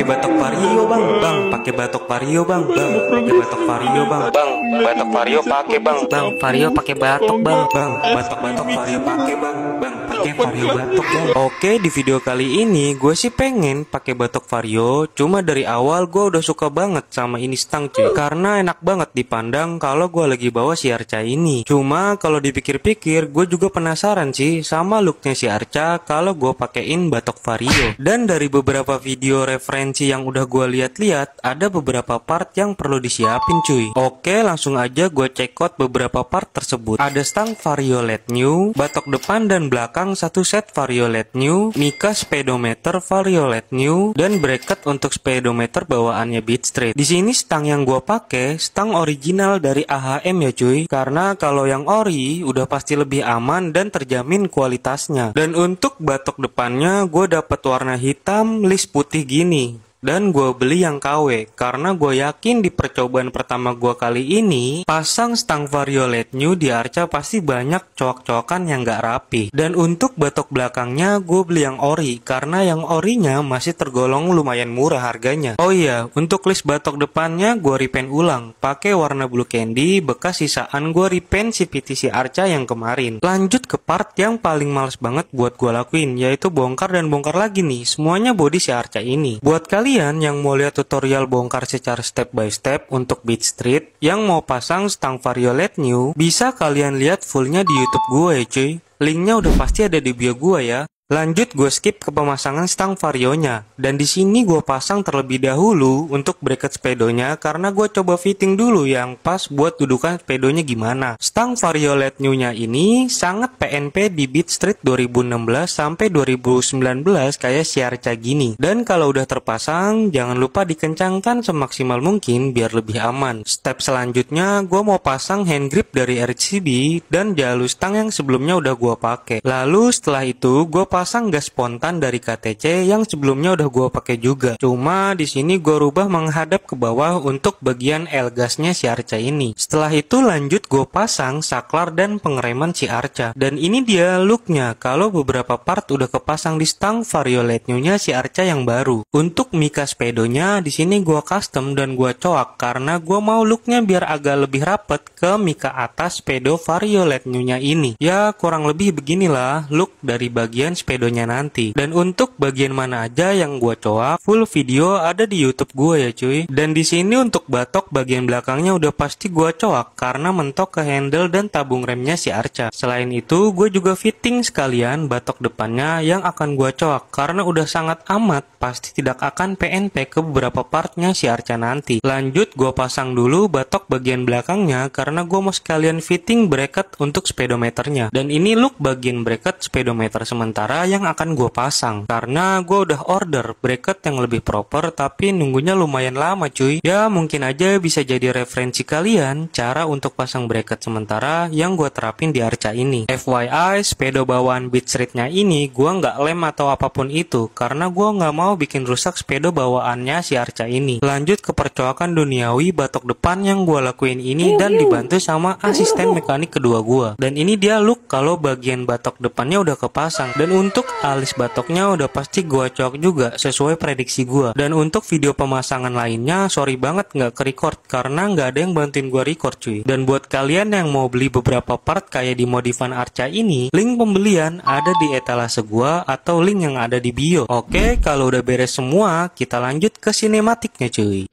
pakai batok vario bang. Bang, pakai batok vario bang. Bang, pakai batok vario bang. Bang, batok vario pakai bang. Bang, vario pakai batok bang. Bang, batok vario pakai bang. Bang, pakai vario batok bang. Oke, di video kali ini gue sih pengen pakai batok vario. Cuma dari awal gue udah suka banget sama ini stang cuy, karena enak banget dipandang kalau gue lagi bawa si Arca ini. Cuma kalau dipikir-pikir gue juga penasaran sih sama looknya si Arca kalau gue pakein batok vario. Dan dari beberapa video referensi yang udah gue lihat-lihat, ada beberapa part yang perlu disiapin cuy. Oke, langsung aja gue check out beberapa part tersebut. Ada stang vario LED new, batok depan dan belakang satu set vario LED new, mika speedometer vario LED new, dan bracket untuk speedometer bawaannya Beat Street. Di sini stang yang gue pakai stang original dari AHM ya cuy, karena kalau yang ori udah pasti lebih aman dan terjamin kualitasnya. Dan untuk batok depannya gue dapet warna hitam list putih gini. Dan gue beli yang KW karena gue yakin di percobaan pertama gue kali ini pasang stang vario LED new di Arca pasti banyak coak-coakan yang gak rapi. Dan untuk batok belakangnya gue beli yang ori karena yang orinya masih tergolong lumayan murah harganya. Oh iya, untuk list batok depannya gue repaint ulang pakai warna blue candy bekas sisaan gue repaint si PTC Arca yang kemarin. Lanjut ke part yang paling males banget buat gue lakuin, yaitu bongkar dan bongkar lagi nih semuanya body si Arca ini. Buat kalian yang mau lihat tutorial bongkar secara step by step untuk Beat Street yang mau pasang stang vario LED new, bisa kalian lihat fullnya di YouTube gue ya cuy. Linknya udah pasti ada di bio gue ya. Lanjut gue skip ke pemasangan stang varionya, dan di sini gue pasang terlebih dahulu untuk bracket speedonya karena gue coba fitting dulu yang pas buat dudukan speedonya gimana. Stang vario LED new-nya ini sangat PNP di Beat Street 2016 sampai 2019 kayak si Arca gini. Dan kalau udah terpasang jangan lupa dikencangkan semaksimal mungkin biar lebih aman. Step selanjutnya gue mau pasang hand grip dari RCB dan jalur stang yang sebelumnya udah gue pakai. Lalu setelah itu gue pasang gas spontan dari KTC yang sebelumnya udah gue pakai juga. Cuma di sini gue rubah menghadap ke bawah untuk bagian L gasnya si Arca ini. Setelah itu lanjut gue pasang saklar dan pengereman si Arca. Dan ini dia looknya kalau beberapa part udah kepasang di stang vario LED new-nya si Arca yang baru. Untuk mika speedonya di sini gue custom dan gue coak karena gue mau looknya biar agak lebih rapet ke mika atas speedo vario LED new-nya ini. Ya kurang lebih beginilah look dari bagian speedonya nanti. Dan untuk bagian mana aja yang gua coak, full video ada di YouTube gua ya cuy. Dan di sini untuk batok bagian belakangnya udah pasti gua coak karena mentok ke handle dan tabung remnya si Arca. Selain itu, gue juga fitting sekalian batok depannya yang akan gua coak karena udah sangat amat pasti tidak akan PNP ke beberapa partnya si Arca nanti. Lanjut gua pasang dulu batok bagian belakangnya karena gua mau sekalian fitting bracket untuk speedometernya. Dan ini look bagian bracket speedometer sementara yang akan gue pasang karena gue udah order bracket yang lebih proper tapi nunggunya lumayan lama cuy. Ya mungkin aja bisa jadi referensi kalian cara untuk pasang bracket sementara yang gue terapin di Arca ini. FYI, speedo bawaan Beat Street-nya ini gue nggak lem atau apapun itu karena gue nggak mau bikin rusak speedo bawaannya si Arca ini. Lanjut ke percoakan duniawi batok depan yang gue lakuin ini dan dibantu sama asisten mekanik kedua gue. Dan ini dia look kalau bagian batok depannya udah kepasang. Dan untuk alis batoknya udah pasti gua coak juga sesuai prediksi gua. Dan untuk video pemasangan lainnya sorry banget nggak ke-record karena nggak ada yang bantuin gua record cuy. Dan buat kalian yang mau beli beberapa part kayak di modifan Arca ini, link pembelian ada di etalase gua atau link yang ada di bio. Oke, kalau udah beres semua kita lanjut ke sinematiknya cuy.